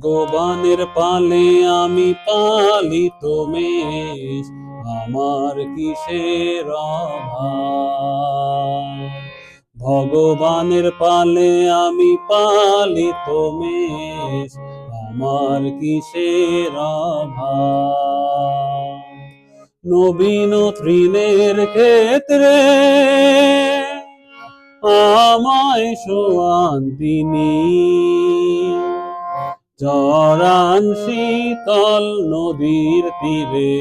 ভগবানের পালে আমি পালিত মেষ, আমার কিসের অভাব। ভগবানের পালে আমি পালিত মেষ, আমার কিসের অভাব। নবীন তৃণের ক্ষেত্রে আমায় শোয়ান তিনি, চরান শীতল নদীর তীরে,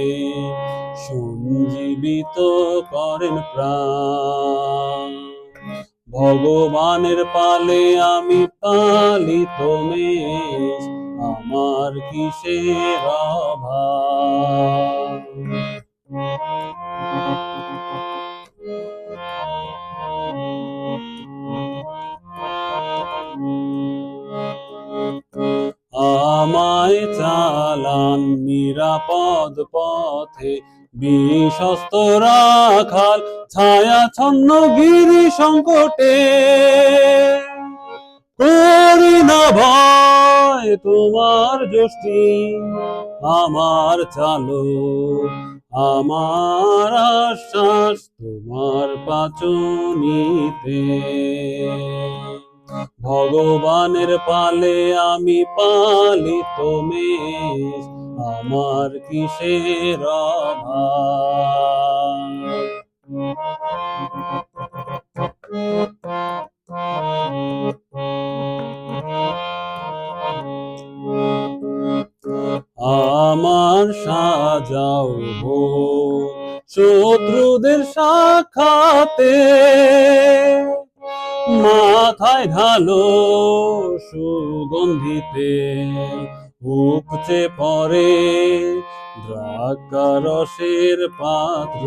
সঞ্জীবিত করেন প্রাণ। ভগবানের পালে আমি পালিত মেষ, আমার কিসের অভাব। আমায় চালান নিরাপদ পথে, বিশ্বস্ত রাখাল ছায়াচ্ছন্ন গিরি সংকটে। করি না ভয় তোমার যষ্টি, আমার চালক, আমার আশ্বাস তোমার পাচনিতে। ভগবানের পালে আমি পালিত মেষ, আমার কিসের অভাব। আমার সাজাও ভোর শত্রুদের সাক্ষাতে, মাথায় ঢালো সুগন্ধিতে, উপচে পড়ে দ্রাক্ষারসের পাত্র।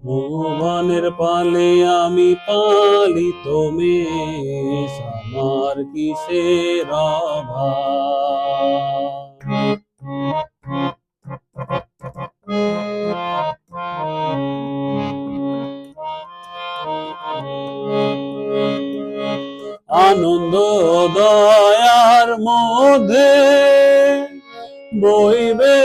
ভগবানের পালে আমি পালিত মেষ, আমার কিসের অভাব। আনন্দ দয়ার মধ্যে বইবে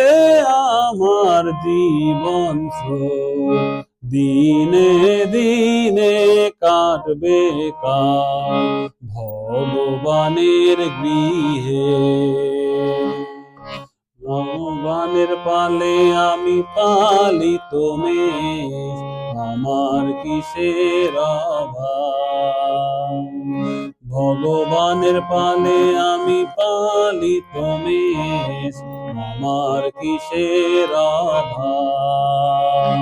আমার জীবন স্রোত, দিনে দিনে কাটবে কাল ভগবানের গৃহে। ভগবানের পালে আমি পালিত মেষ, আমার কিসের অভাব। ভগবানের পালে আমি পালিত মেষ, আমার কিসের অভাব।